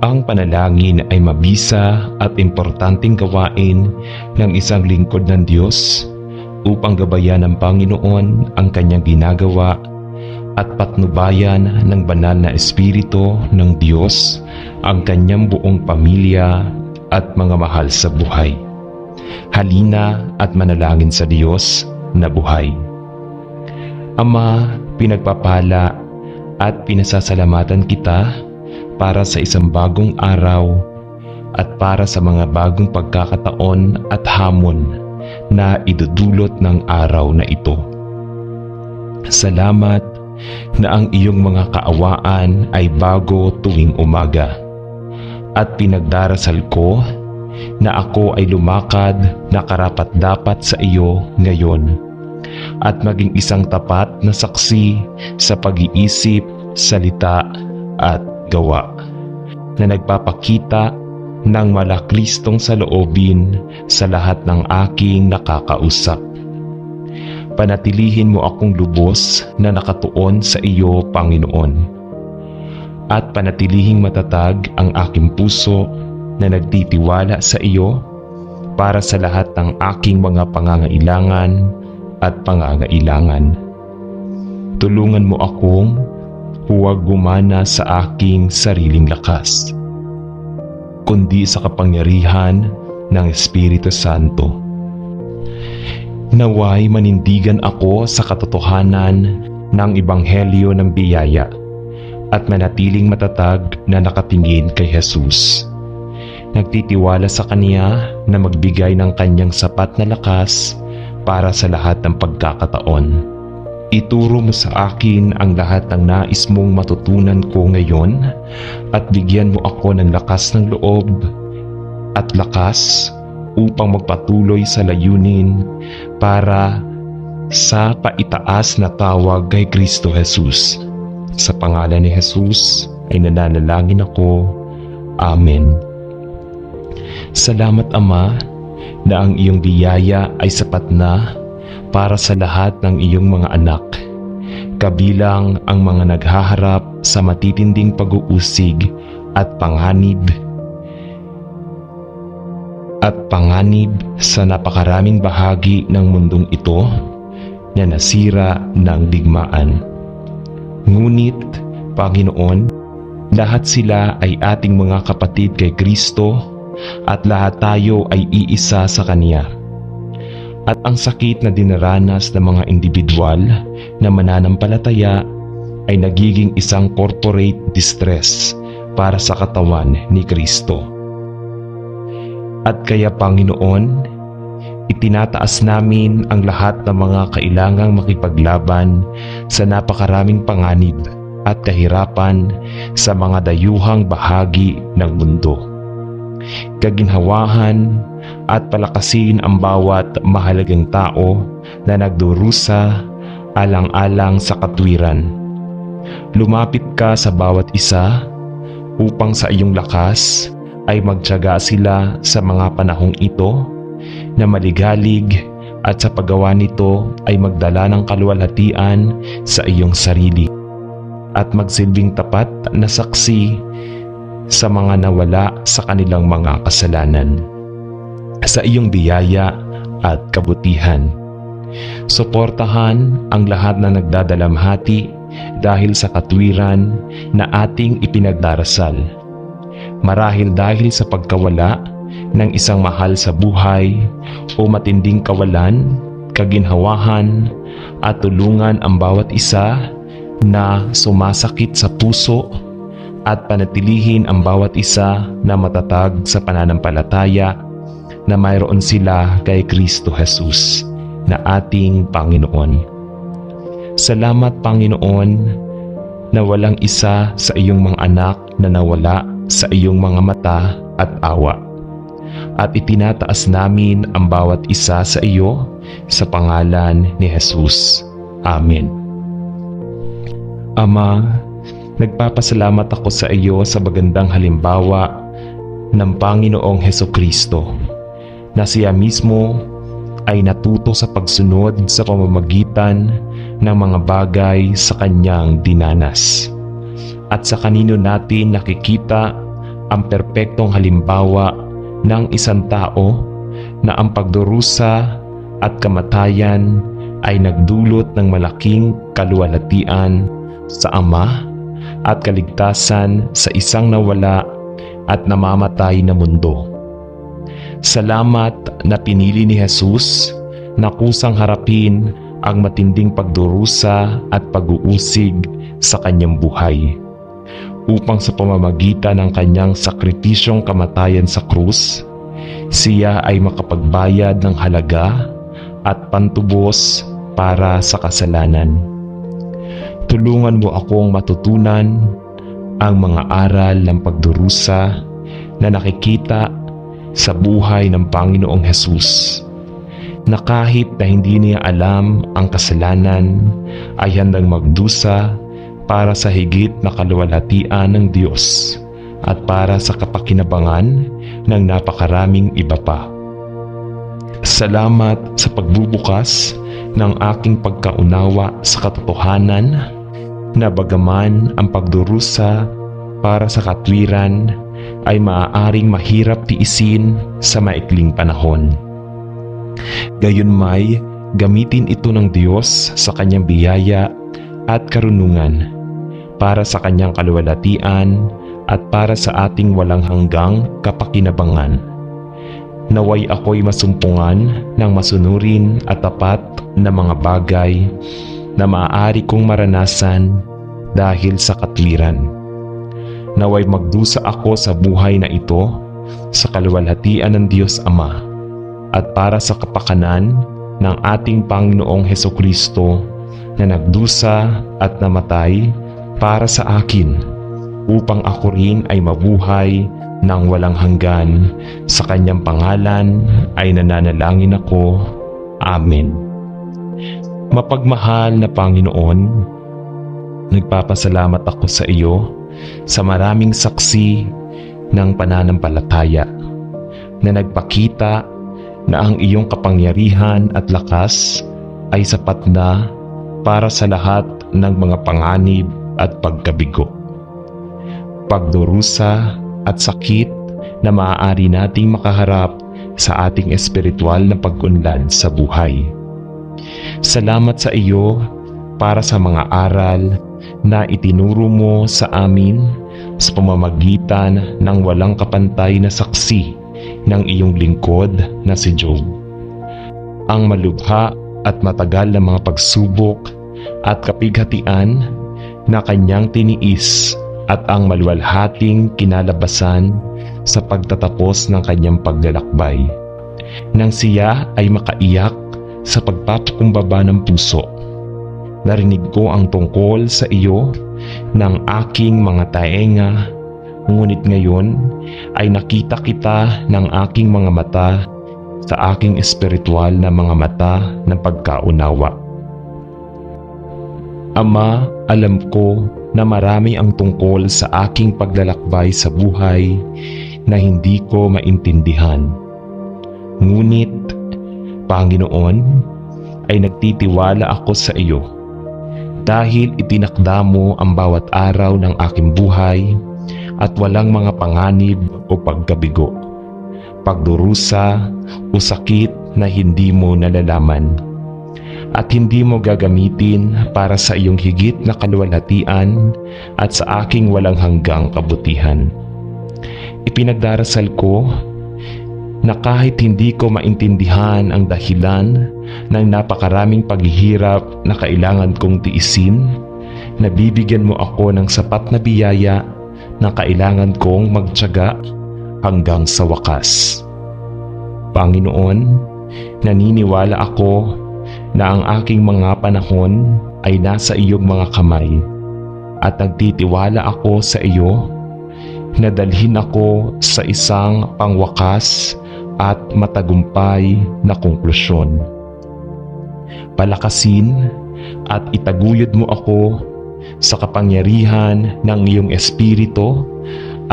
Ang panalangin ay mabisa at importanteng gawain ng isang lingkod ng Diyos upang gabayan ng Panginoon ang kanyang ginagawa at patnubayan ng banal na Espiritu ng Diyos ang kanyang buong pamilya at mga mahal sa buhay. Halina at manalangin sa Diyos na buhay. Ama, pinagpapala at pinasasalamatan kita para sa isang bagong araw at para sa mga bagong pagkakataon at hamon na idudulot ng araw na ito. Salamat na ang iyong mga kaawaan ay bago tuwing umaga at pinagdarasal ko na ako ay lumakad na karapat-dapat sa iyo ngayon at maging isang tapat na saksi sa pag-iisip, salita at gawa na nagpapakita ng malaklistong saloobin sa lahat ng aking nakakausap. Panatilihin mo akong lubos na nakatuon sa iyo, Panginoon, at panatilihing matatag ang aking puso na nagtitiwala sa iyo para sa lahat ng aking mga pangangailangan at pangangailangan. Tulungan mo akong huwag gumana sa aking sariling lakas, kundi sa kapangyarihan ng Espiritu Santo. Naway manindigan ako sa katotohanan ng Ebanghelyo ng biyaya at manatiling matatag na nakatingin kay Jesus. Nagtitiwala sa Kanya na magbigay ng Kanyang sapat na lakas para sa lahat ng pagkakataon. Ituro mo sa akin ang lahat ng nais mong matutunan ko ngayon at bigyan mo ako ng lakas ng loob at lakas upang magpatuloy sa layunin para sa paitaas na tawag kay Kristo Jesus. Sa pangalan ni Jesus ay nananalangin ako. Amen. Salamat, Ama, na ang iyong biyaya ay sapat na para sa lahat ng iyong mga anak, kabilang ang mga naghaharap sa matitinding pag-uusig at panganib sa napakaraming bahagi ng mundong ito na nasira ng digmaan. Ngunit, Panginoon, lahat sila ay ating mga kapatid kay Kristo at lahat tayo ay iisa sa Kanya. At ang sakit na dinaranas ng mga individual na mananampalataya ay nagiging isang corporate distress para sa katawan ni Kristo. At kaya, Panginoon, itinataas namin ang lahat ng mga kailangang makipaglaban sa napakaraming panganib at kahirapan sa mga dayuhang bahagi ng mundo. Kaginhawahan at palakasin ang bawat mahalagang tao na nagdurusa alang-alang sa katwiran. Lumapit ka sa bawat isa upang sa iyong lakas ay magtiyaga sila sa mga panahong ito na maligalig at sa paggawa nito ay magdala ng kaluwalhatian sa iyong sarili at magsilbing tapat na saksi sa mga nawala sa kanilang mga kasalanan. Sa iyong biyaya at kabutihan, suportahan ang lahat na nagdadalamhati dahil sa katwiran na ating ipinagdarasal. Marahil dahil sa pagkawala ng isang mahal sa buhay o matinding kawalan, kaginhawahan at tulungan ang bawat isa na sumasakit sa puso at panatilihin ang bawat isa na matatag sa pananampalataya na mayroon sila kay Kristo Jesus na ating Panginoon. Salamat, Panginoon, na walang isa sa iyong mga anak na nawala sa iyong mga mata at awa. At itinataas namin ang bawat isa sa iyo sa pangalan ni Jesus. Amen. Ama, nagpapasalamat ako sa iyo sa magandang halimbawa ng Panginoong Hesukristo na siya mismo ay natuto sa pagsunod sa pamamagitan ng mga bagay sa kanyang dinanas. At sa kanino natin nakikita ang perpektong halimbawa ng isang tao na ang pagdurusa at kamatayan ay nagdulot ng malaking kaluwalhatian sa Ama at kaligtasan sa isang nawala at namamatay na mundo. Salamat na pinili ni Jesus na kusang harapin ang matinding pagdurusa at pag-uusig sa kanyang buhay, upang sa pamamagitan ng kanyang sakripisyong kamatayan sa krus, siya ay makapagbayad ng halaga at pantubos para sa kasalanan. Tulungan mo akong matutunan ang mga aral ng pagdurusa na nakikita sa buhay ng Panginoong Hesus, na kahit na hindi niya alam ang kasalanan ay handang magdusa para sa higit na kaluwalhatian ng Diyos at para sa kapakinabangan ng napakaraming iba pa. Salamat sa pagbubukas ng aking pagkaunawa sa katotohanan na bagaman ang pagdurusa para sa katwiran ay maaaring mahirap tiisin sa maikling panahon, gayunmay gamitin ito ng Diyos sa kanyang biyaya at karunungan para sa kanyang kaluwalhatian at para sa ating walang hanggang kapakinabangan. Naway ako'y masumpungan ng masunurin at tapat na mga bagay na maaari kong maranasan dahil sa katwiran. Naway magdusa ako sa buhay na ito sa kaluwalhatian ng Diyos Ama at para sa kapakanan ng ating Panginoong Hesukristo na nagdusa at namatay para sa akin, upang ako rin ay mabuhay ng walang hanggan. Sa kanyang pangalan ay nananalangin ako. Amen. Mapagmahal na Panginoon, nagpapasalamat ako sa iyo sa maraming saksi ng pananampalataya na nagpakita na ang iyong kapangyarihan at lakas ay sapat na para sa lahat ng mga panganib at pagkabigo, pagdurusa at sakit na maaari nating makaharap sa ating espiritual na pag-unlad sa buhay. Salamat sa iyo para sa mga aral na itinuro mo sa amin sa pamamagitan ng walang kapantay na saksi ng iyong lingkod na si Job. Ang malubha at matagal na mga pagsubok at kapighatian na kanyang tiniis at ang maluwalhating kinalabasan sa pagtatapos ng kanyang paglalakbay, nang siya ay makaiyak sa pagpapakumbaba ng puso. Narinig ko ang tungkol sa iyo ng aking mga taenga, ngunit ngayon ay nakita kita ng aking mga mata sa aking espiritual na mga mata ng pagkaunawa. Ama, alam ko na marami ang tungkol sa aking paglalakbay sa buhay na hindi ko maintindihan. Ngunit, Panginoon, ay nagtitiwala ako sa iyo dahil itinakda mo ang bawat araw ng aking buhay at walang mga panganib o pagkabigo, pagdurusa o sakit na hindi mo nalalaman at hindi mo gagamitin para sa iyong higit na kaluwalhatian at sa aking walang hanggang kabutihan. Ipinagdarasal ko na kahit hindi ko maintindihan ang dahilan ng napakaraming paghihirap na kailangan kong tiisin, nabibigyan mo ako ng sapat na biyaya na kailangan kong magtiyaga hanggang sa wakas. Panginoon, naniniwala ako na ang aking mga panahon ay nasa iyong mga kamay at nagtitiwala ako sa iyo na dalhin ako sa isang pangwakas at matagumpay na konklusyon. Palakasin at itaguyod mo ako sa kapangyarihan ng iyong espiritu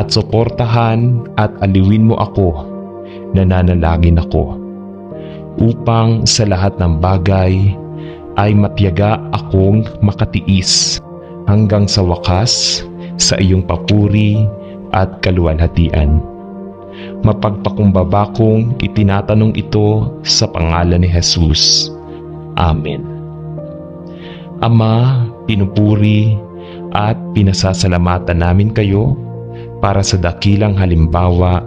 at suportahan at aliwin mo ako, nananalangin ako, upang sa lahat ng bagay ay matiyaga akong makatiis hanggang sa wakas sa iyong papuri at kaluwalhatian. Mapagpakumbaba kong itinatanong ito sa pangalan ni Jesus. Amen. Ama, pinupuri at pinasasalamatan namin kayo para sa dakilang halimbawa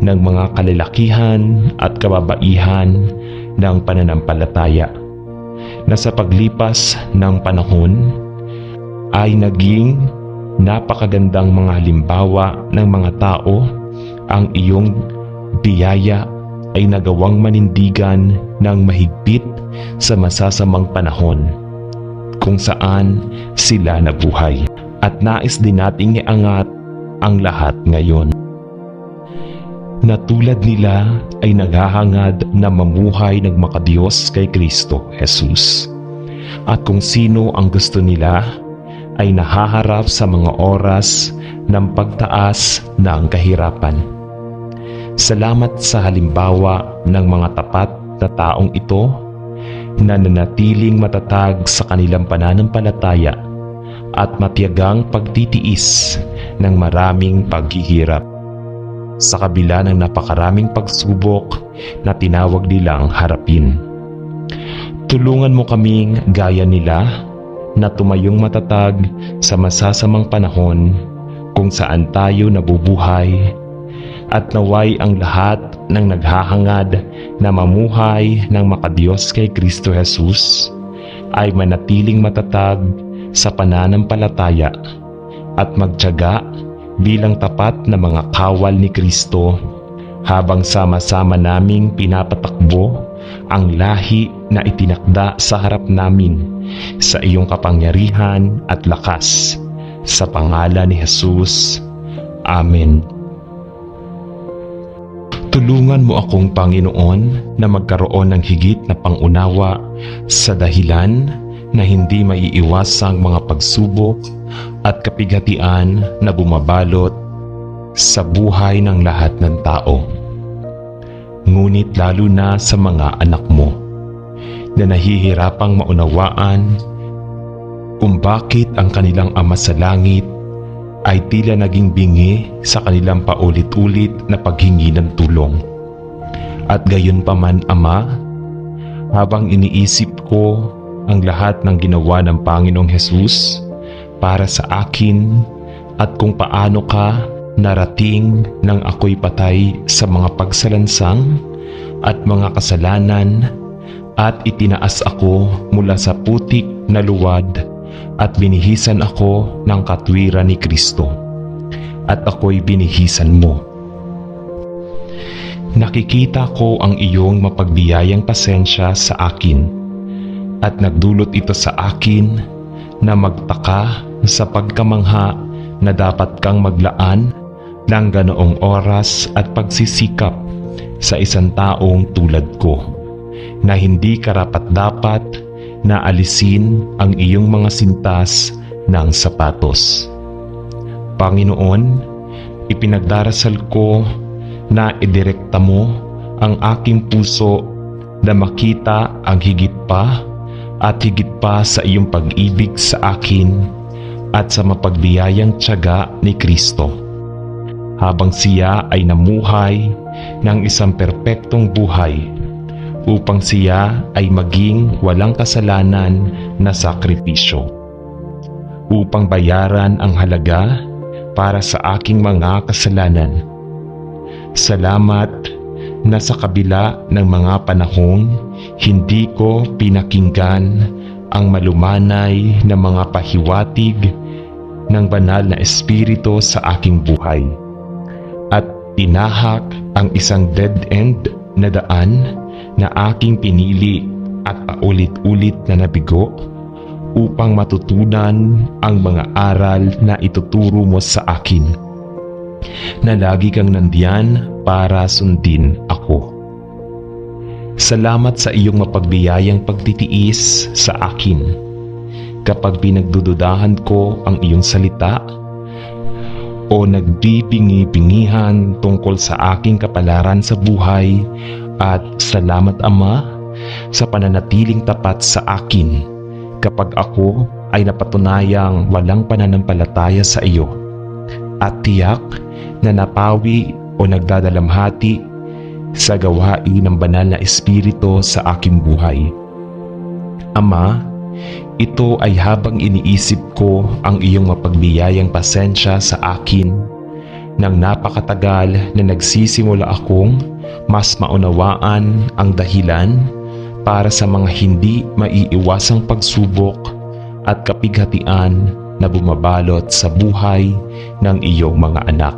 ng mga kalalakihan at kababaihan ng pananampalataya na sa paglipas ng panahon ay naging napakagandang mga halimbawa ng mga tao. Ang iyong biyaya ay nagawang manindigan ng mahigpit sa masasamang panahon kung saan sila nabuhay, at nais din nating iangat ang lahat ngayon na tulad nila ay naghahangad na mamuhay ng makadiyos kay Kristo Jesus. At kung sino ang gusto nila ay nahaharap sa mga oras ng pagtaas ng kahirapan. Salamat sa halimbawa ng mga tapat na taong ito na nanatiling matatag sa kanilang pananampalataya at matiyagang pagtitiis ng maraming paghihirap sa kabila ng napakaraming pagsubok na tinawag nilang harapin. Tulungan mo kaming gaya nila na tumayong matatag sa masasamang panahon kung saan tayo nabubuhay, at naway ang lahat ng naghahangad na mamuhay ng makadiyos kay Kristo Jesus ay manatiling matatag sa pananampalataya at magtiyaga bilang tapat na mga kawal ni Kristo habang sama-sama naming pinapatakbo ang lahi na itinakda sa harap namin sa iyong kapangyarihan at lakas. Sa pangalan ni Jesus. Amen. Tulungan mo akong Panginoon na magkaroon ng higit na pangunawa sa dahilan na hindi maiiwasang mga pagsubok at kapighatian na bumabalot sa buhay ng lahat ng tao. Ngunit lalo na sa mga anak mo na nahihirapang maunawaan kung bakit ang kanilang Ama sa langit ay tila naging bingi sa kanilang paulit-ulit na paghingi ng tulong. At gayon pa man, Ama, habang iniisip ko ang lahat ng ginawa ng Panginoong Jesus para sa akin at kung paano ka narating nang ako'y patay sa mga pagsalansang at mga kasalanan, at itinaas ako mula sa putik na luwad at binihisan ako ng katwiran ni Kristo, at ako'y binihisan mo. Nakikita ko ang iyong mapagbiyayang pasensya sa akin, at nagdulot ito sa akin na magtaka sa pagkamangha na dapat kang maglaan ng ganoong oras at pagsisikap sa isang taong tulad ko na hindi karapat-dapat na alisin ang iyong mga sintas ng sapatos. Panginoon, ipinagdarasal ko na idirekta mo ang aking puso na makita ang higit pa sa iyong pag-ibig sa akin at sa mapagbiyayang tiyaga ni Kristo, habang siya ay namuhay ng isang perpektong buhay upang siya ay maging walang kasalanan na sakripisyo, upang bayaran ang halaga para sa aking mga kasalanan. Salamat na sa kabila ng mga panahong hindi ko pinakinggan ang malumanay na mga pahiwatig ng banal na Espiritu sa aking buhay, at tinahak ang isang dead-end na daan na aking pinili at paulit-ulit na nabigo upang matutunan ang mga aral na ituturo mo sa akin, na lagi kang nandiyan para sundin ako. Salamat sa iyong mapagbiyayang pagtitiis sa akin kapag pinagdududahan ko ang iyong salita o nagbibingi-bingihan tungkol sa aking kapalaran sa buhay. At salamat, Ama, sa pananatiling tapat sa akin kapag ako ay napatunayang walang pananampalataya sa iyo. at tiyak na napawi o nagdadalamhati sa gawain ng banal na Espiritu sa aking buhay. Ama, ito ay habang iniisip ko ang iyong mapagbiyayang pasensya sa akin nang napakatagal na nagsisimula akong mas maunawaan ang dahilan para sa mga hindi maiiwasang pagsubok at kapighatian na bumabalot sa buhay ng iyong mga anak.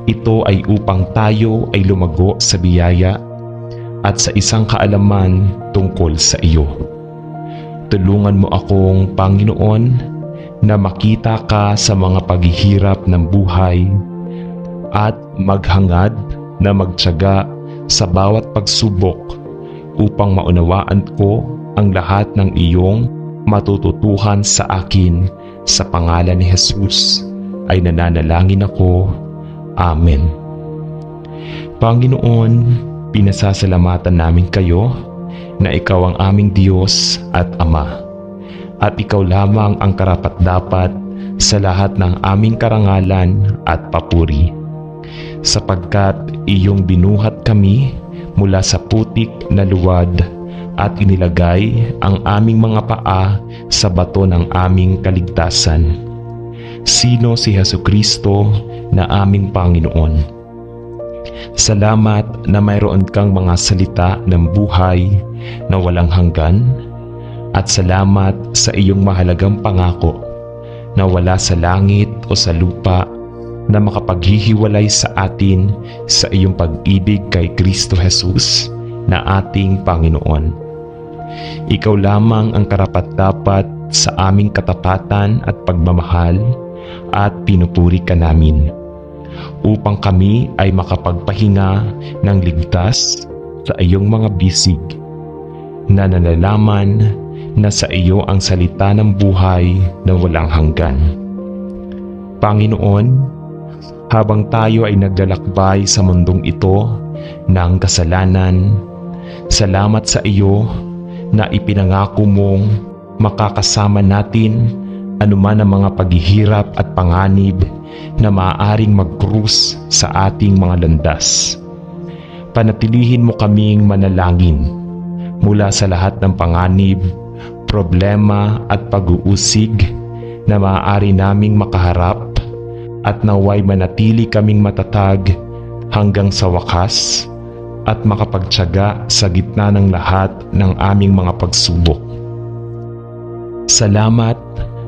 Ito ay upang tayo ay lumago sa biyaya at sa isang kaalaman tungkol sa iyo. Tulungan mo akong, Panginoon, na makita ka sa mga paghihirap ng buhay at maghangad na magtiyaga sa bawat pagsubok upang maunawaan ko ang lahat ng iyong matututuhan sa akin. Sa pangalan ni Jesus ay nananalangin ako. Amen. Panginoon, pinasasalamatan namin kayo na ikaw ang aming Diyos at Ama, at ikaw lamang ang karapat-dapat sa lahat ng aming karangalan at papuri, sapagkat iyong binuhat kami mula sa putik na luwad at inilagay ang aming mga paa sa bato ng aming kaligtasan. Sino si Jesucristo na aming Panginoon? Salamat na mayroon kang mga salita ng buhay na walang hanggan, at salamat sa iyong mahalagang pangako na wala sa langit o sa lupa na makapaghihiwalay sa atin sa iyong pag-ibig kay Kristo Jesus na ating Panginoon. Ikaw lamang ang karapat-dapat sa aming katapatan at pagmamahal, at pinupuri ka namin upang kami ay makapagpahinga ng ligtas sa iyong mga bisig, na nalalaman na sa iyo ang salita ng buhay na walang hanggan. Panginoon, habang tayo ay naglalakbay sa mundong ito ng kasalanan, salamat sa iyo na ipinangako mong makakasama natin anuman ang mga paghihirap at panganib na maaaring magkrus sa ating mga landas. Panatilihin mo kaming manalangin mula sa lahat ng panganib, problema at pag-uusig na maaari naming makaharap, at naway manatili kaming matatag hanggang sa wakas at makapagtiyaga sa gitna ng lahat ng aming mga pagsubok. Salamat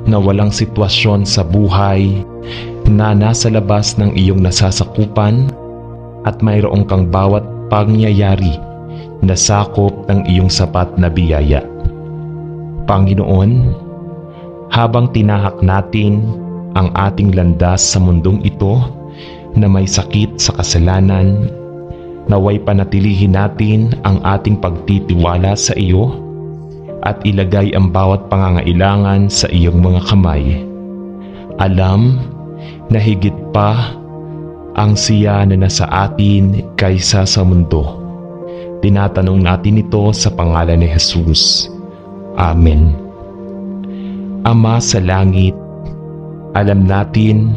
na walang sitwasyon sa buhay na nasa labas ng iyong nasasakupan, at mayroong kang bawat pangyayari na sakop ng iyong sapat na biyaya. Panginoon, habang tinahak natin ang ating landas sa mundong ito na may sakit sa kasalanan, naway panatilihin natin ang ating pagtitiwala sa iyo at ilagay ang bawat pangangailangan sa iyong mga kamay. Alam na higit pa ang siya na nasa atin kaysa sa mundo. Tinatanong natin ito sa pangalan ni Jesus. Amen. Ama sa langit, alam natin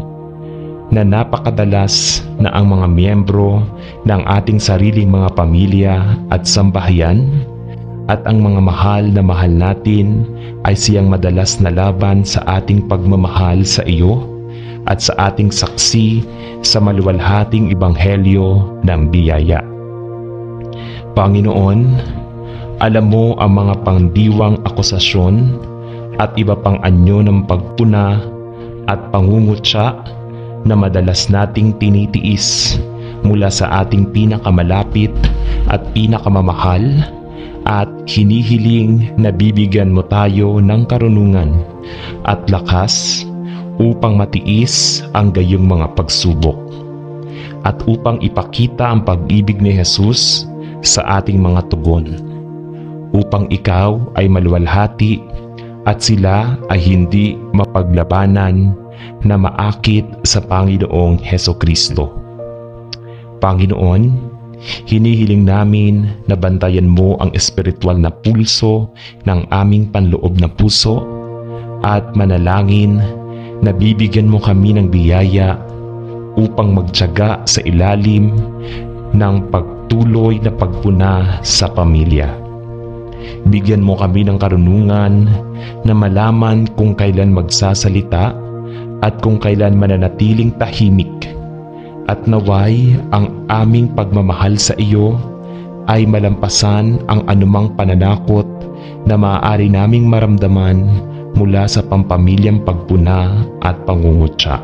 na napakadalas na ang mga miyembro ng ating sariling mga pamilya at sambahayan at ang mga mahal natin ay siyang madalas na laban sa ating pagmamahal sa iyo at sa ating saksi sa maluwalhating ebanghelyo ng biyaya. Panginoon, alam mo ang mga pangdiwang akusasyon at iba pang anyo ng pagpuna at pangungutya na madalas nating tinitiis mula sa ating pinakamalapit at pinakamamahal, at hinihiling na bibigyan mo tayo ng karunungan at lakas upang matiis ang gayong mga pagsubok, at upang ipakita ang pag-ibig ni Jesus sa ating mga tugon, upang ikaw ay maluwalhati at sila ay hindi mapaglabanan na maakit sa Panginoong Hesukristo. Panginoon, hinihiling namin na bantayan mo ang espiritual na pulso ng aming panloob na puso, at manalangin Nabibigyan mo kami ng biyaya upang magtiyaga sa ilalim ng pagtuloy na pagpuna sa pamilya. Bigyan mo kami ng karunungan na malaman kung kailan magsasalita at kung kailan mananatiling tahimik, at naway ang aming pagmamahal sa iyo ay malampasan ang anumang pananakot na maaari naming maramdaman mula sa pampamilyang pagpuna at pangungutya,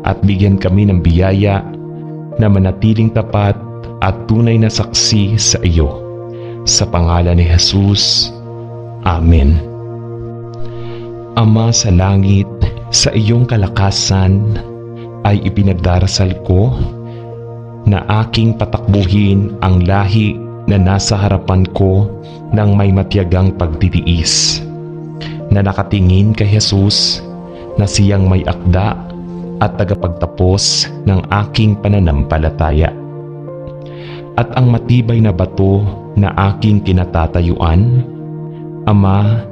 at bigyan kami ng biyaya na manatiling tapat at tunay na saksi sa iyo. Sa pangalan ni Jesus. Amen. Ama sa langit, sa iyong kalakasan ay ipinagdarasal ko na aking patakbuhin ang lahi na nasa harapan ko ng may matiyagang pagtitiis, na nakatingin kay Jesus na siyang may akda at tagapagtapos ng aking pananampalataya. At ang matibay na bato na aking kinatatayuan, Ama,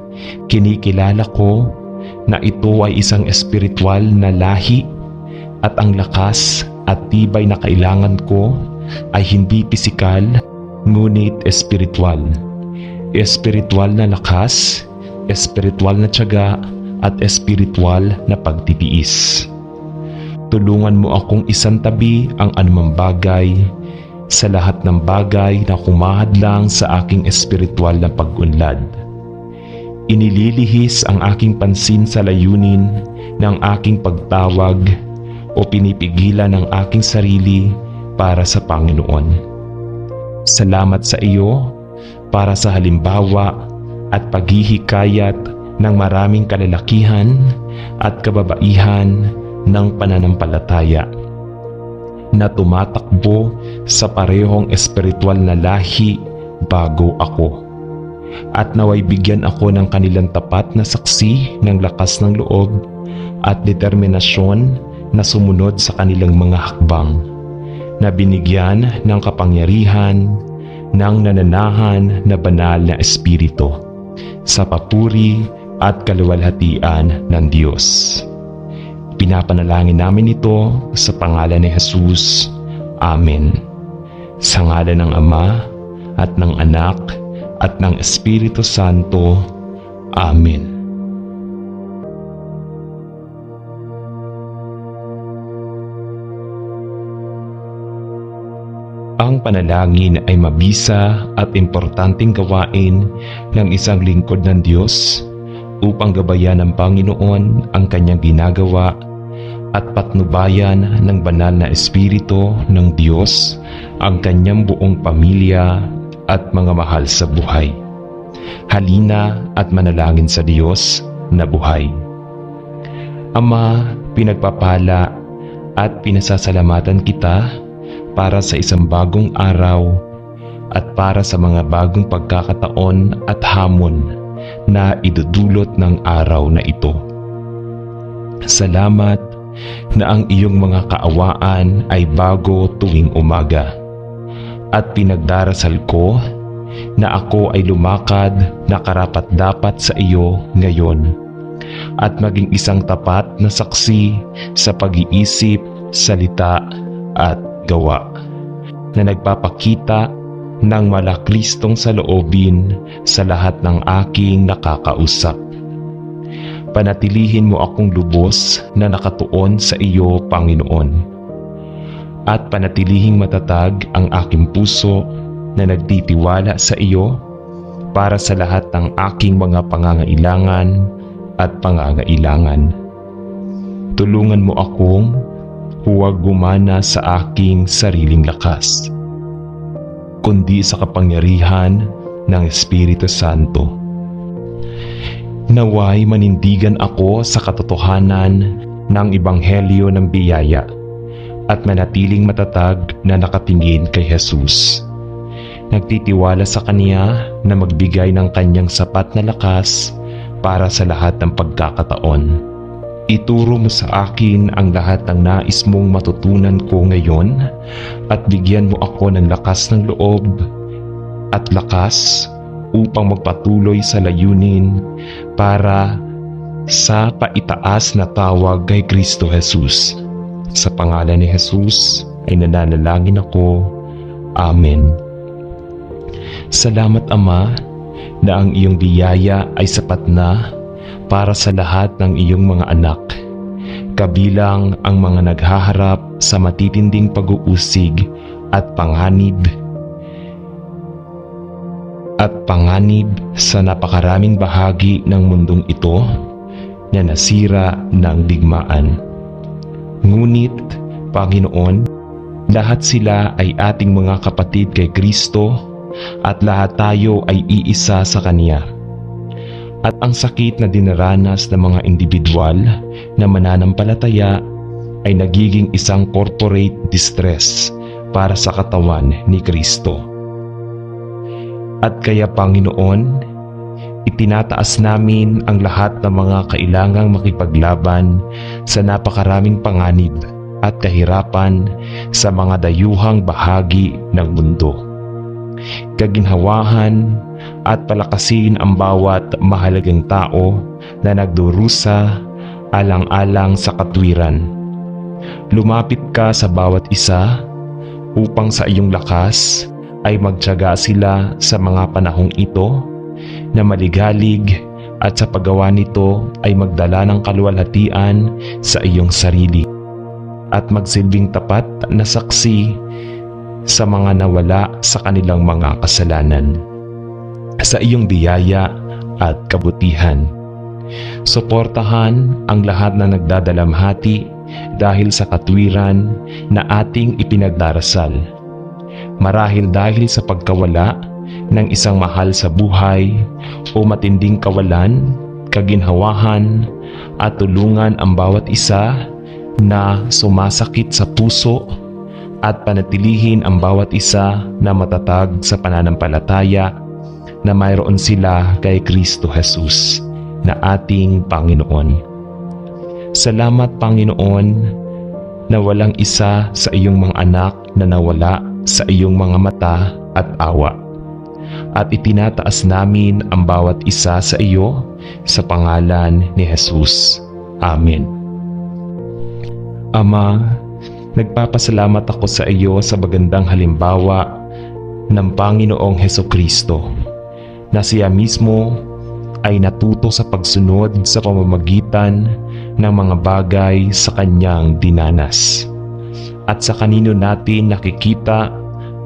kinikilala ko na ito ay isang espiritual na lahi, at ang lakas at tibay na kailangan ko ay hindi pisikal ngunit espiritual. Espiritual na lakas, espiritual na tiyaga, at espiritual na pagtitiis. Tulungan mo akong isantabi ang anumang bagay sa lahat ng bagay na kumahadlang sa aking espiritual na pag-unlad. Inililihis ang aking pansin sa layunin ng aking pagtawag o pinipigilan ang aking sarili para sa Panginoon. Salamat sa iyo para sa halimbawa at paghihikayat ng maraming kalalakihan at kababaihan ng pananampalataya na tumatakbo sa parehong espiritual na lahi bago ako, at naway bigyan ako ng kanilang tapat na saksi ng lakas ng loob at determinasyon na sumunod sa kanilang mga hakbang, na binigyan ng kapangyarihan ng nananahan na banal na espiritu sa papuri at kaluwalhatian ng Diyos. Pinapanalangin namin ito sa pangalan ni Jesus. Amen. Sa ngalan ng Ama at ng Anak at ng Espiritu Santo. Amen. Ang panalangin ay mabisa at importanteng gawain ng isang lingkod ng Diyos upang gabayan ng Panginoon ang kanyang ginagawa at patnubayan ng banal na Espiritu ng Diyos ang kanyang buong pamilya at mga mahal sa buhay. Halina at manalangin sa Diyos na buhay. Ama, pinagpapala at pinasasalamatan kita para sa isang bagong araw at para sa mga bagong pagkakataon at hamon na idudulot ng araw na ito. Salamat na ang iyong mga kaawaan ay bago tuwing umaga, at pinagdarasal ko na ako ay lumakad na karapat-dapat sa iyo ngayon at maging isang tapat na saksi sa pag-iisip, salita at gawa na nagpapakita ng malakristong saloobin sa lahat ng aking nakakausap. Panatilihin mo akong lubos na nakatuon sa iyo, Panginoon, at panatilihing matatag ang aking puso na nagtitiwala sa iyo para sa lahat ng aking mga pangangailangan at pangangailangan. Tulungan mo akong huwag gumana sa aking sariling lakas, kundi sa kapangyarihan ng Espiritu Santo. Naway manindigan ako sa katotohanan ng Ebanghelyo ng biyaya at manatiling matatag na nakatingin kay Jesus. Nagtitiwala sa Kanya na magbigay ng Kanyang sapat na lakas para sa lahat ng pagkakataon. Ituro mo sa akin ang lahat ng nais mong matutunan ko ngayon at bigyan mo ako ng lakas ng loob at lakas upang magpatuloy sa layunin para sa paitaas na tawag kay Kristo Jesus. Sa pangalan ni Jesus ay nananalangin ako. Amen. Salamat Ama na ang iyong biyaya ay sapat na para sa lahat ng iyong mga anak, kabilang ang mga naghaharap sa matitinding pag-uusig at panganib sa napakaraming bahagi ng mundong ito na nasira ng digmaan. Ngunit, Panginoon, lahat sila ay ating mga kapatid kay Kristo at lahat tayo ay iisa sa Kanya. At ang sakit na dinaranas ng mga individual na mananampalataya ay nagiging isang corporate distress para sa katawan ni Kristo. At kaya Panginoon, itinataas namin ang lahat ng mga kailangang makipaglaban sa napakaraming panganib at kahirapan sa mga dayuhang bahagi ng mundo. Kaginhawahan at palakasin ang bawat mahalagang tao na nagdurusa alang-alang sa katwiran. Lumapit ka sa bawat isa upang sa iyong lakas ay magtiyaga sila sa mga panahong ito na maligalig at sa paggawa nito ay magdala ng kaluwalhatian sa iyong sarili at magsilbing tapat na saksi sa mga nawala sa kanilang mga kasalanan. Sa iyong biyaya at kabutihan, suportahan ang lahat na nagdadalamhati dahil sa katwiran na ating ipinagdarasal. Marahil dahil sa pagkawala ng isang mahal sa buhay o matinding kawalan, kaginhawahan at tulungan ang bawat isa na sumasakit sa puso at panatilihin ang bawat isa na matatag sa pananampalataya na mayroon sila kay Kristo Jesus na ating Panginoon. Salamat Panginoon na walang isa sa iyong mga anak na nawala sa iyong mga mata at awa. At itinataas namin ang bawat isa sa iyo sa pangalan ni Jesus. Amen. Ama, nagpapasalamat ako sa iyo sa magandang halimbawa ng Panginoong Hesukristo na siya mismo ay natuto sa pagsunod sa pamamagitan ng mga bagay sa kanyang dinanas. At sa kanino natin nakikita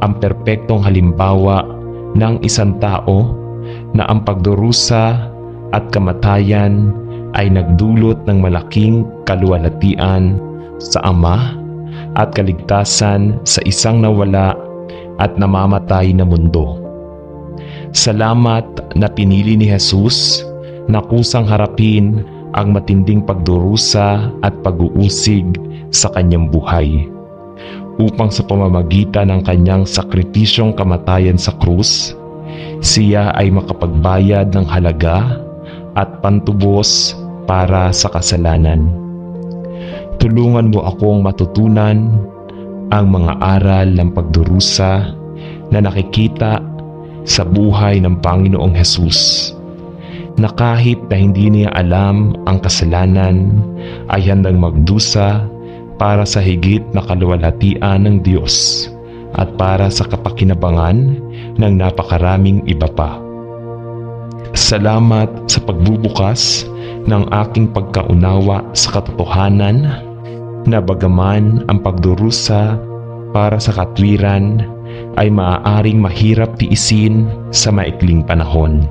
ang perpektong halimbawa ng isang tao na ang pagdurusa at kamatayan ay nagdulot ng malaking kaluwalhatian sa Ama at kaligtasan sa isang nawala at namamatay na mundo. Salamat na pinili ni Jesus na kusang harapin ang matinding pagdurusa at pag-uusig sa kanyang buhay, upang sa pamamagitan ng kanyang sakripisyong kamatayan sa krus, siya ay makapagbayad ng halaga at pantubos para sa kasalanan. Tulungan mo akong matutunan ang mga aral ng pagdurusa na nakikita sa buhay ng Panginoong Hesus, na kahit na hindi niya alam ang kasalanan ay handang magdusa para sa higit na kaluwalhatian ng Diyos at para sa kapakinabangan ng napakaraming iba pa. Salamat sa pagbubukas ng aking pagkaunawa sa katotohanan na bagaman ang pagdurusa para sa katwiran ay maaaring mahirap tiisin sa maikling panahon.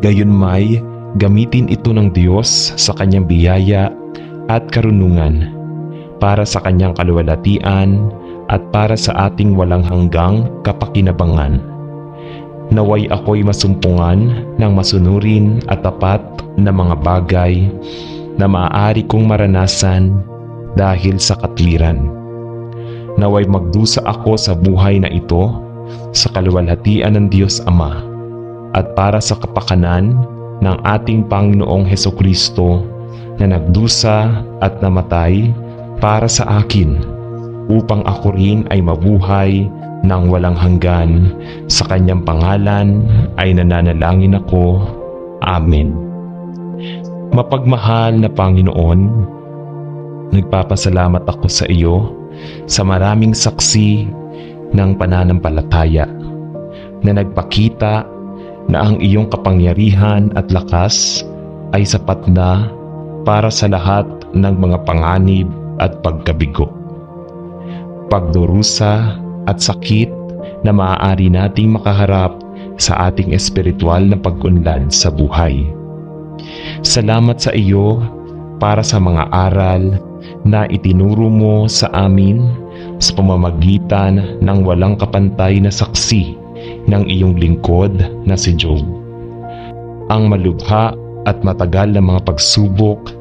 Gayunmay, gamitin ito ng Diyos sa kanyang biyaya at karunungan para sa kanyang kaluwalhatian at para sa ating walang hanggang kapakinabangan. Naway ako'y masumpungan ng masunurin at tapat na mga bagay na maaari kong maranasan dahil sa katwiran. Naway magdusa ako sa buhay na ito sa kaluwalhatian ng Diyos Ama at para sa kapakanan ng ating Panginoong Hesukristo na nagdusa at namatay para sa akin, upang ako rin ay mabuhay ng walang hanggan. Sa kanyang pangalan ay nananalangin ako. Amen. Mapagmahal na Panginoon, nagpapasalamat ako sa iyo sa maraming saksi ng pananampalataya na nagpakita na ang iyong kapangyarihan at lakas ay sapat na para sa lahat ng mga panganib at pagkabigo, pagdurusa at sakit na maaari nating makaharap sa ating espiritual na pag-unlad sa buhay. Salamat sa iyo para sa mga aral na itinuro mo sa amin sa pamamagitan ng walang kapantay na saksi ng iyong lingkod na si Job. Ang malubha at matagal na mga pagsubok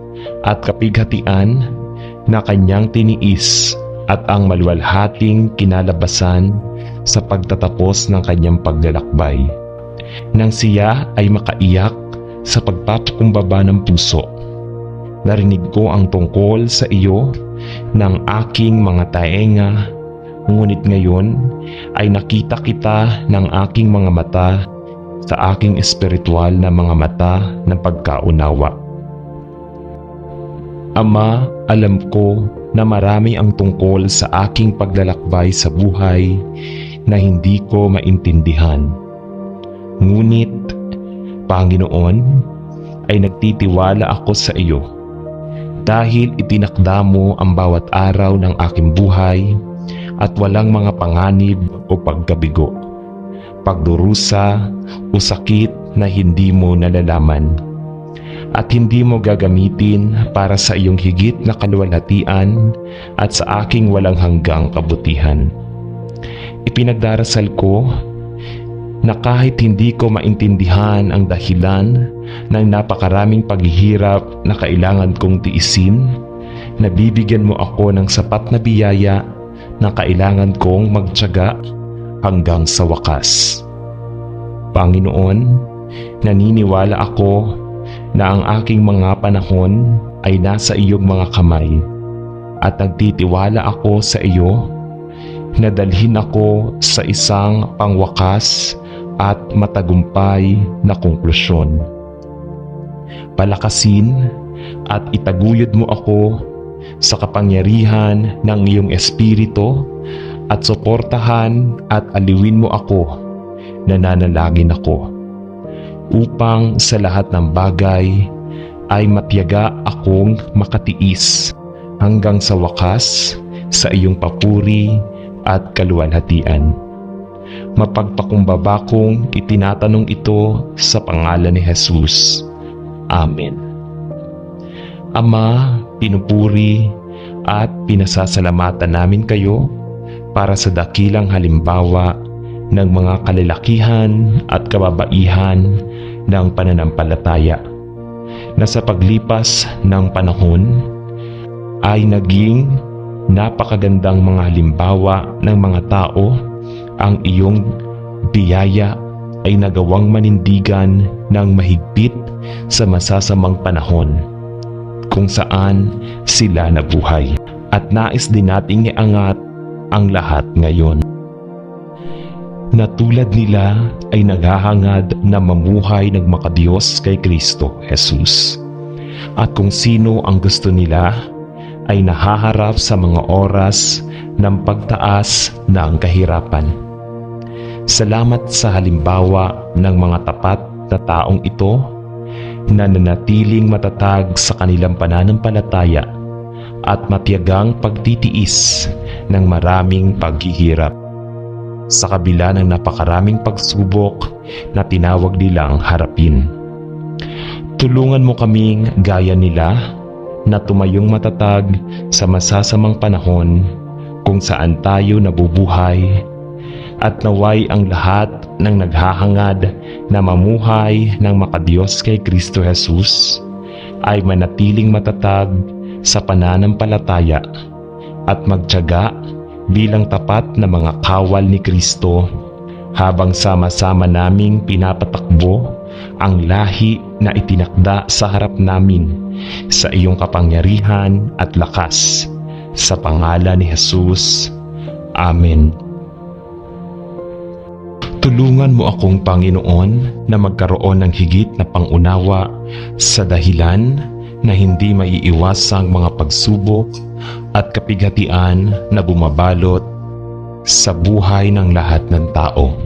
at kapighatian na kanyang tiniis at ang maluwalhating kinalabasan sa pagtatapos ng kanyang paglalakbay. Nang siya ay makaiyak sa pagpapakumbaba ng puso, narinig ko ang tungkol sa iyo ng aking mga taenga, ngunit ngayon ay nakita kita ng aking mga mata sa aking espiritual na mga mata ng pagkaunawa. Ama, alam ko na marami ang tungkol sa aking paglalakbay sa buhay na hindi ko maintindihan. Ngunit, Panginoon, ay nagtitiwala ako sa iyo dahil itinakda mo ang bawat araw ng aking buhay at walang mga panganib o pagkabigo, pagdurusa o sakit na hindi mo nalalaman at hindi mo gagamitin para sa iyong higit na kaluwalhatian at sa aking walang hanggang kabutihan. Ipinagdarasal ko na kahit hindi ko maintindihan ang dahilan ng napakaraming paghihirap na kailangan kong tiisin, nabibigyan mo ako ng sapat na biyaya na kailangan kong magtiyaga hanggang sa wakas. Panginoon, naniniwala ako na ang aking mga panahon ay nasa iyong mga kamay at nagtitiwala ako sa iyo na dalhin ako sa isang pangwakas at matagumpay na konklusyon. Palakasin at itaguyod mo ako sa kapangyarihan ng iyong espiritu at suportahan at aliwin mo ako, nananalangin ako, upang sa lahat ng bagay ay matiyaga akong makatiis hanggang sa wakas sa iyong papuri at kaluwalhatian. Mapagpakumbaba kong itinatanong ito sa pangalan ni Jesus. Amen. Ama, pinupuri at pinasasalamatan namin kayo para sa dakilang halimbawa ng mga kalalakihan at kababaihan ng pananampalataya na sa paglipas ng panahon ay naging napakagandang mga halimbawa ng mga tao. Ang iyong biyaya ay nagawang manindigan ng mahigpit sa masasamang panahon kung saan sila nabuhay, at nais din nating iangat ang lahat ngayon na tulad nila ay naghahangad na mamuhay ng makadiyos kay Kristo Jesus, at kung sino ang gusto nila ay nahaharap sa mga oras ng pagtaas ng kahirapan. Salamat sa halimbawa ng mga tapat na taong ito na nanatiling matatag sa kanilang pananampalataya at matiyagang pagtitiis ng maraming paghihirap sa kabila ng napakaraming pagsubok na tinawag nilang harapin. Tulungan mo kaming gaya nila na tumayong matatag sa masasamang panahon kung saan tayo nabubuhay, at naway ang lahat ng naghahangad na mamuhay ng makadiyos kay Kristo Jesus ay manatiling matatag sa pananampalataya at magtiyaga bilang tapat na mga kawal ni Kristo habang sama-sama naming pinapatakbo ang lahi na itinakda sa harap namin sa iyong kapangyarihan at lakas, sa pangalan ni Jesus. Amen. Tulungan mo akong Panginoon na magkaroon ng higit na pangunawa sa dahilan na hindi maiiwasang mga pagsubok at kapighatian na bumabalot sa buhay ng lahat ng tao.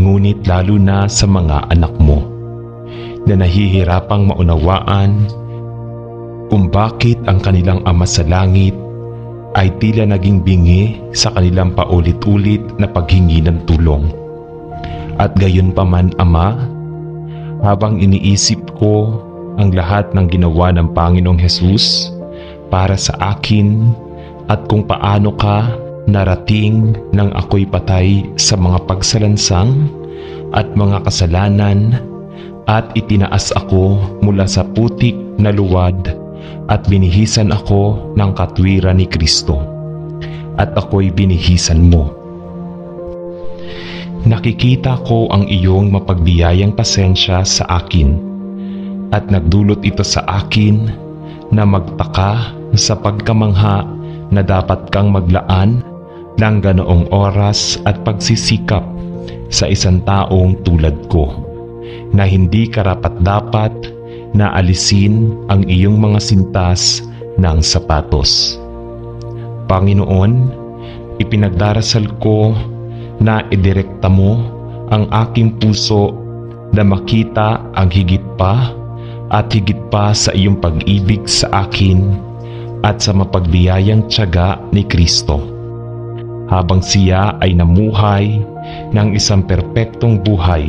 Ngunit lalo na sa mga anak mo na nahihirapang maunawaan kung bakit ang kanilang Ama sa langit ay tila naging bingi sa kanilang paulit-ulit na paghingi ng tulong. At gayon pa man, Ama, habang iniisip ko ang lahat ng ginawa ng Panginoong Hesus para sa akin at kung paano ka narating nang ako'y patay sa mga pagsalansang at mga kasalanan at itinaas ako mula sa putik na luwad at binihisan ako ng katwiran ni Kristo at ako'y binihisan mo. Nakikita ko ang iyong mapagbiyayang pasensya sa akin at nagdulot ito sa akin na magtaka sa pagkamangha na dapat kang maglaan ng ganoong oras at pagsisikap sa isang taong tulad ko na hindi karapat-dapat na alisin ang iyong mga sintas ng sapatos. Panginoon, ipinagdarasal ko na idirekta mo ang aking puso na makita ang higit pa sa iyong pag-ibig sa akin at sa mapagbiyayang tiyaga ni Kristo. Habang siya ay namuhay ng isang perpektong buhay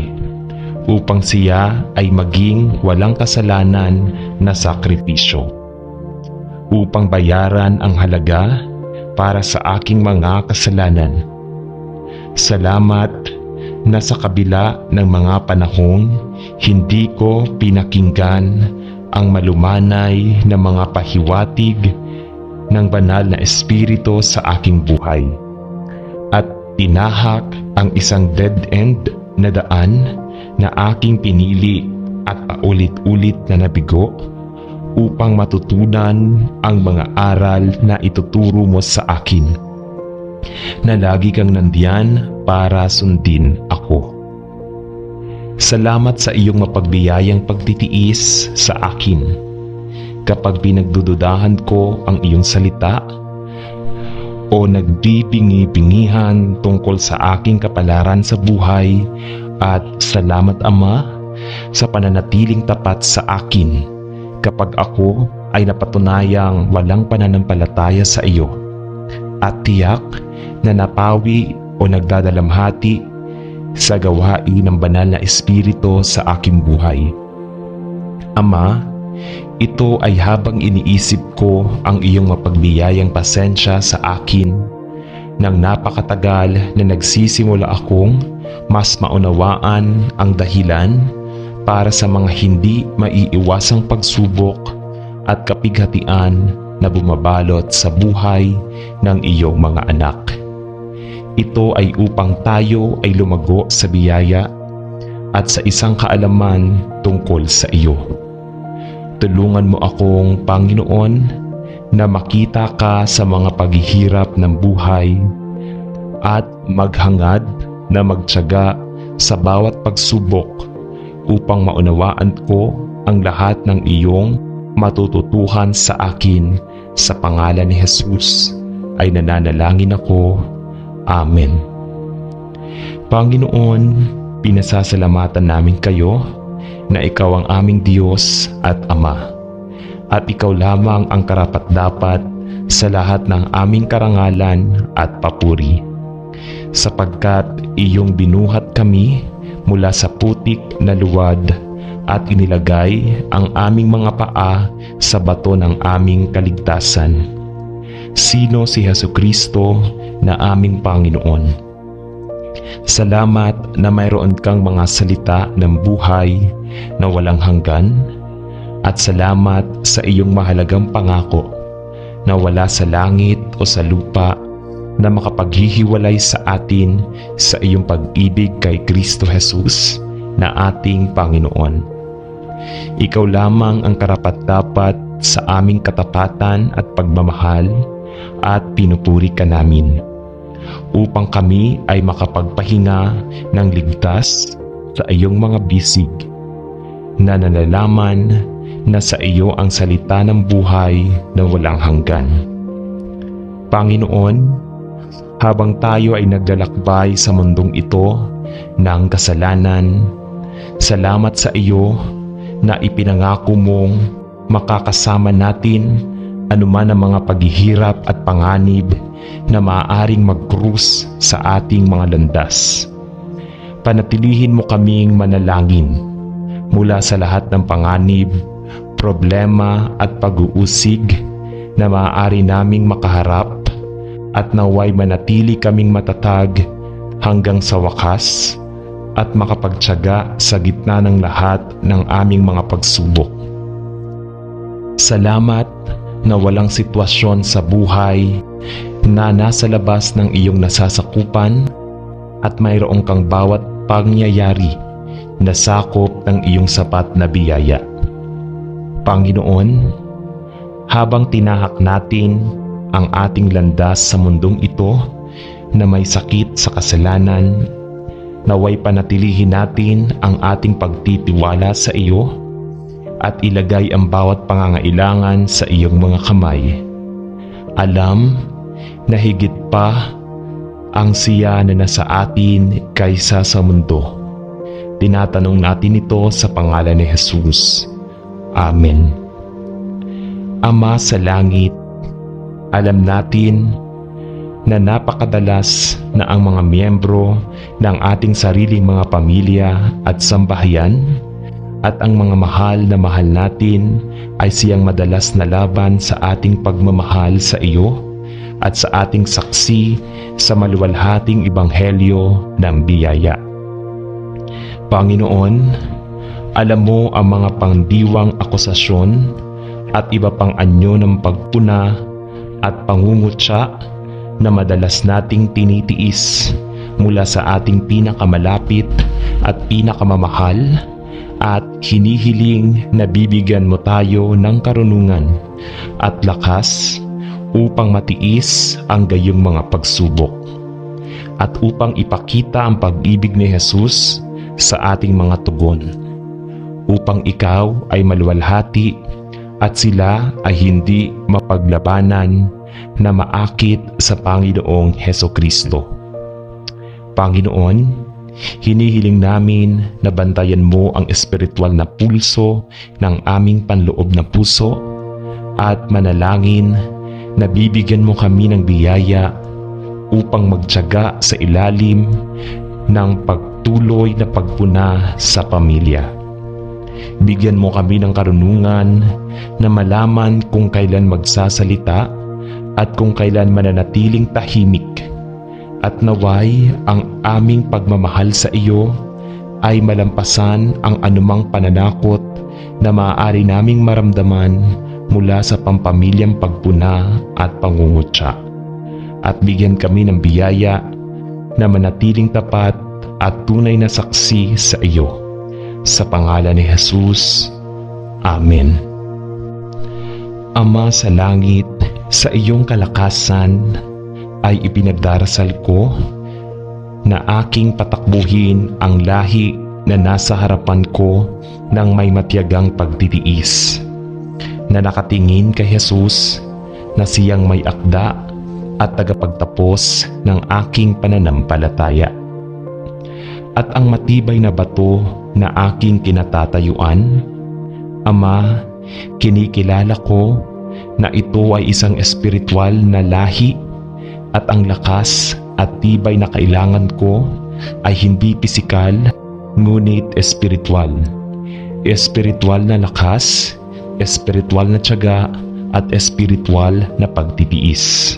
upang siya ay maging walang kasalanan na sakripisyo, upang bayaran ang halaga para sa aking mga kasalanan. Salamat na sa kabila ng mga panahong hindi ko pinakinggan ang malumanay na mga pahiwatig ng banal na Espiritu sa aking buhay at tinahak ang isang dead-end na daan na aking pinili at paulit-ulit na nabigo upang matutunan ang mga aral na ituturo mo sa akin, na lagi kang nandiyan para sundin ako. Salamat sa iyong mapagbiyayang pagtitiis sa akin kapag pinagdududahan ko ang iyong salita o nagbibingi-bingihan tungkol sa aking kapalaran sa buhay. At salamat, Ama, sa pananatiling tapat sa akin kapag ako ay napatunayang walang pananampalataya sa iyo at tiyak na napawi o nagdadalamhati sa gawain ng banal na Espiritu sa aking buhay. Ama, ito ay habang iniisip ko ang iyong mapagbiyayang pasensya sa akin nang napakatagal na nagsisimula akong mas maunawaan ang dahilan para sa mga hindi maiiwasang pagsubok at kapighatian na bumabalot sa buhay ng iyong mga anak. Ito ay upang tayo ay lumago sa biyaya at sa isang kaalaman tungkol sa iyo. Tulungan mo akong, Panginoon, na makita ka sa mga paghihirap ng buhay at maghangad na magtiyaga sa bawat pagsubok upang maunawaan ko ang lahat ng iyong matututuhan sa akin. Sa pangalan ni Jesus ay nananalangin ako. Amen. Panginoon, pinasasalamatan namin kayo na ikaw ang aming Diyos at Ama, at ikaw lamang ang karapat-dapat sa lahat ng aming karangalan at papuri, sapagkat iyong binuhat kami mula sa putik na luwad at inilagay ang aming mga paa sa bato ng aming kaligtasan. Sino si Jesucristo na aming Panginoon. Salamat na mayroon kang mga salita ng buhay na walang hanggan, at salamat sa iyong mahalagang pangako na wala sa langit o sa lupa na makapaghihiwalay sa atin sa iyong pag-ibig kay Kristo Jesus na ating Panginoon. Ikaw lamang ang karapat-dapat sa aming katapatan at pagmamahal, at pinupuri ka namin. upang kami ay makapagpahinga ng ligtas sa iyong mga bisig, na nalalaman na sa iyo ang salita ng buhay na walang hanggan. Panginoon, habang tayo ay naglalakbay sa mundong ito ng kasalanan, salamat sa iyo na ipinangako mong makakasama natin anuman ang mga paghihirap at panganib na maaaring magkrus sa ating mga landas. Panatilihin mo kaming manalangin mula sa lahat ng panganib, problema at pag-uusig na maaari naming makaharap, at naway manatili kaming matatag hanggang sa wakas at makapagtiyaga sa gitna ng lahat ng aming mga pagsubok. Salamat na walang sitwasyon sa buhay na nasa labas ng iyong nasasakupan, at mayroong kang bawat pangyayari na sakop ng iyong sapat na biyaya. Panginoon, habang tinahak natin ang ating landas sa mundong ito na may sakit sa kasalanan, naway panatilihin natin ang ating pagtitiwala sa iyo at ilagay ang bawat pangangailangan sa iyong mga kamay. Alam na higit pa ang siya na nasa atin kaysa sa mundo. Tinatanong natin ito sa pangalan ni Jesus. Amen. Ama sa langit, alam natin na napakadalas na ang mga miyembro ng ating sariling mga pamilya at sambahayan at ang mga mahal natin ay siyang madalas na laban sa ating pagmamahal sa iyo at sa ating saksi sa maluwalhating ebanghelyo ng biyaya. Panginoon, alam mo ang mga pangdiwang akusasyon at iba pang anyo ng pagpuna at pangungutya na madalas nating tinitiis mula sa ating pinakamalapit at pinakamamahal, at hinihiling na bibigyan mo tayo ng karunungan at lakas upang matiis ang gayong mga pagsubok at upang ipakita ang pag-ibig ni Jesus sa ating mga tugon, upang ikaw ay maluwalhati at sila ay hindi mapaglabanan na maakit sa Panginoong Hesukristo. Panginoon, hinihiling namin na bantayan mo ang espiritual na pulso ng aming panloob na puso at manalangin na bibigyan mo kami ng biyaya upang magtiyaga sa ilalim ng pagtuloy na pagpuna sa pamilya. Bigyan mo kami ng karunungan na malaman kung kailan magsasalita at kung kailan mananatiling tahimik, at naway ang aming pagmamahal sa iyo ay malampasan ang anumang pananakot na maaari naming maramdaman mula sa pampamilyang pagpuna at pangungutya, at bigyan kami ng biyaya na manatiling tapat at tunay na saksi sa iyo. Sa pangalan ni Jesus. Amen. Ama sa langit, sa iyong kalakasan ay ipinagdarasal ko na aking patakbuhin ang lahi na nasa harapan ko ng may matiyagang pagtitiis, na nakatingin kay Jesus na siyang may akda at tagapagtapos ng aking pananampalataya. At ang matibay na bato na aking kinatatayuan, Ama, kinikilala ko na ito ay isang espiritual na lahi, at ang lakas at tibay na kailangan ko ay hindi pisikal ngunit espiritual. Espiritual na lakas, espiritual na tiyaga at espiritual na pagtitiis.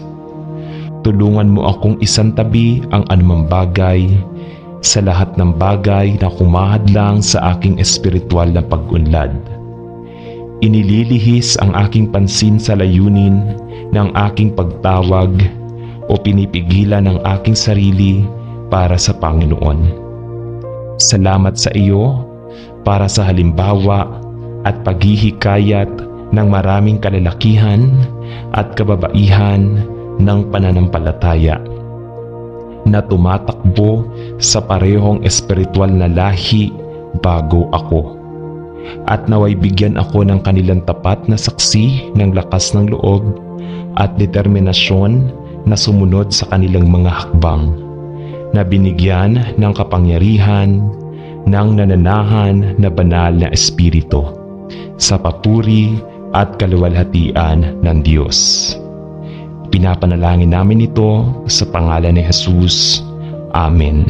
Tulungan mo akong isantabi ang anumang bagay sa lahat ng bagay na kumahadlang sa aking espiritual na pag-unlad. Inililihis ang aking pansin sa layunin ng aking pagtawag o pinipigilan ang aking sarili para sa Panginoon. Salamat sa iyo para sa halimbawa at paghihikayat ng maraming kalalakihan at kababaihan ng pananampalataya. na tumatakbo sa parehong espiritual na lahi bago ako. At naway bigyan ako ng kanilang tapat na saksi ng lakas ng loob at determinasyon na sumunod sa kanilang mga hakbang, na binigyan ng kapangyarihan ng nananahan na banal na espiritu sa papuri at kaluwalhatian ng Diyos. Pinapanalangin namin ito sa pangalan ni Jesus. Amen.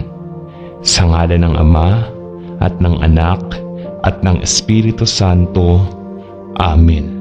Sa ngalan ng Ama at ng Anak at ng Espiritu Santo. Amen.